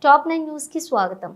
Top 9 news కి స్వాగతం.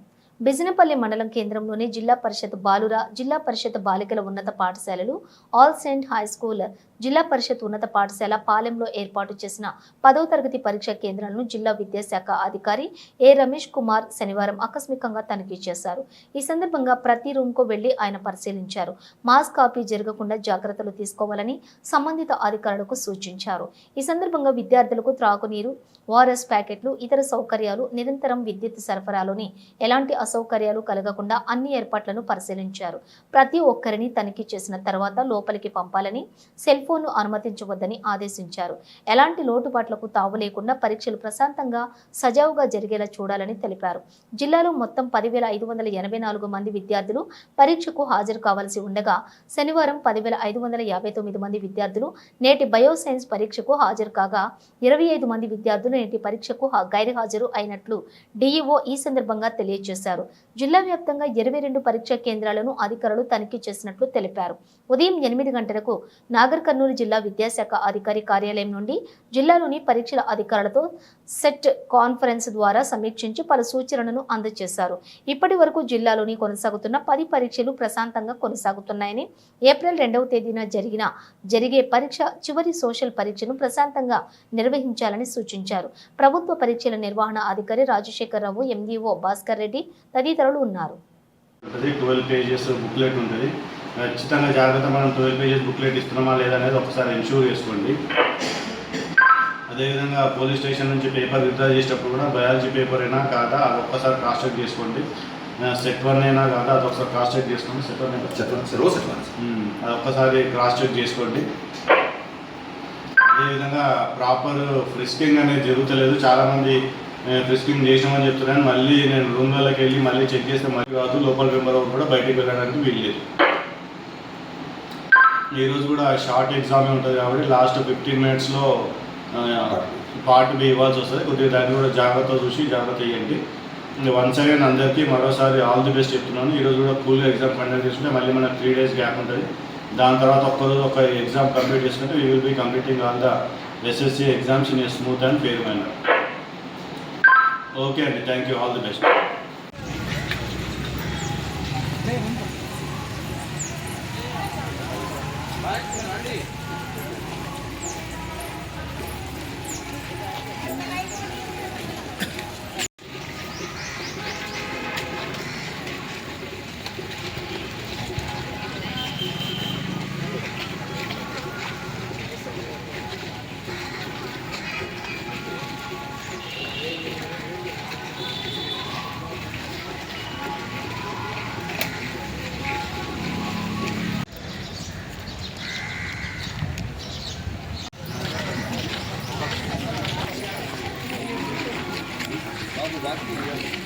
బిజినపల్లి మండలం కేంద్రంలోని జిల్లా పరిషత్ బాలుర, జిల్లా పరిషత్ బాలికల ఉన్నత పాఠశాలలు, ఆల్ సెయింట్ హై స్కూల్, జిల్లా పరిషత్ ఉన్నత పాఠశాల పాలెంలో ఏర్పాటు చేసిన 10వ తరగతి పరీక్షా కేంద్రాలను జిల్లా విద్యాశాఖ అధికారి ఏ రమేష్ కుమార్ శనివారం ఆకస్మికంగా తనిఖీ చేశారు. ఈ సందర్భంగా ప్రతి రూమ్కు వెళ్లి ఆయన పరిశీలించారు. మాస్ కాపీ జరగకుండా జాగ్రత్తలు తీసుకోవాలని సంబంధిత అధికారులకు సూచించారు. ఈ సందర్భంగా విద్యార్థులకు త్రాగునీరు, ఓఆర్ఎస్ ప్యాకెట్లు, ఇతర సౌకర్యాలు, నిరంతరం విద్యుత్ సరఫరాలోని ఎలాంటి అసౌకర్యాలు కలగకుండా అన్ని ఏర్పాట్లను పరిశీలించారు. ప్రతి ఒక్కరిని తనిఖీ చేసిన తర్వాత లోపలికి పంపాలని, సెల్ ఫోన్ను అనుమతించవద్దని ఆదేశించారు. ఎలాంటి లోటుపాట్లకు తావు లేకుండా పరీక్షలు ప్రశాంతంగా సజావుగా జరిగేలా చూడాలని తెలిపారు. జిల్లాలో మొత్తం 10,584 మంది విద్యార్థులు పరీక్షకు హాజరు కావాల్సి ఉండగా శనివారం 10,559 మంది విద్యార్థులు నేటి బయోసైన్స్ పరీక్షకు హాజరు కాగా 25 మంది విద్యార్థులు నేటి పరీక్షకు గైర్హాజరు అయినట్లు డిఈఓ ఈ సందర్భంగా తెలియజేశారు. జిల్లా వ్యాప్తంగా 22 పరీక్షా కేంద్రాలను అధికారులు తనిఖీ చేసినట్లు తెలిపారు. ఉదయం 8 గంటలకు నాగర్ కర్నూలు జిల్లా విద్యాశాఖ అధికారి కార్యాలయం నుండి జిల్లాలోని పరీక్షల అధికారులతో సెట్ కాన్ఫరెన్స్ ద్వారా సమీక్షించి పలు సూచనలను అందజేశారు. ఇప్పటి వరకు జిల్లాలోని కొనసాగుతున్న 10 పరీక్షలు ప్రశాంతంగా కొనసాగుతున్నాయని, ఏప్రిల్ 2వ తేదీన జరిగే పరీక్ష చివరి సోషల్ పరీక్షను ప్రశాంతంగా నిర్వహించాలని సూచించారు. ప్రభుత్వ పరీక్షల నిర్వహణ అధికారి రాజశేఖరరావు, ఎంఈఓ భాస్కర్ రెడ్డి తదితరులు ఉన్నారు. 12 పేజెస్ బుక్లెట్ ఉంటుంది. ఖచ్చితంగా జాగ్రత్త మనం 12 పేజెస్ బుక్లెట్ ఇస్తున్నామా లేదా అనేది ఒకసారి ఎన్ష్యూర్ చేసుకోండి. అదేవిధంగా పోలీస్ స్టేషన్ నుంచి పేపర్ విత్డ్రా చేసేటప్పుడు కూడా బయాలజీ పేపర్ అయినా కాదా అది ఒక్కసారి క్రాస్ చెక్ చేసుకోండి. సెట్ 1 అయినా కాదా అది ఒకసారి క్రాస్ చెక్ చేసుకోండి. సెట్ 1 అది ఒక్కసారి క్రాస్ చెక్ చేసుకోండి. అదేవిధంగా ప్రాపర్ ఫ్రిస్కింగ్ అనేది జరుగుతలేదు. చాలామంది ఫ్రిస్కింగ్ చేసామని చెప్తున్నాను. మళ్ళీ నేను రూమ్లలోకి వెళ్ళి మళ్ళీ చెక్ చేస్తే మళ్ళీ కాదు, లోపల మెంబర్ కూడా బయటికి వెళ్ళడానికి వీల్లేదు. ఈరోజు కూడా షార్ట్ ఎగ్జామే ఉంటుంది కాబట్టి లాస్ట్ 15 మినిట్స్లో పార్ట్ బి ఇవ్వాల్సి వస్తుంది. కొద్దిగా దాన్ని కూడా జాగ్రత్త చూసి జాగ్రత్త చేయండి. వన్స్ అగైన్ అందరికీ మరోసారి ఆల్ ది బెస్ట్ చెప్తున్నాను. ఈరోజు కూడా కూల్గా ఎగ్జామ్ కండక్ట్ చేసుకుంటే మళ్ళీ మనకు 3 days గ్యాప్ ఉంటుంది. దాని తర్వాత ఒక్కరోజు ఒక ఎగ్జామ్ కంప్లీట్ చేసుకుంటే we will be completing all the SSC exams in a smooth and fair manner. Okay అండి, thank you, all the best. Back.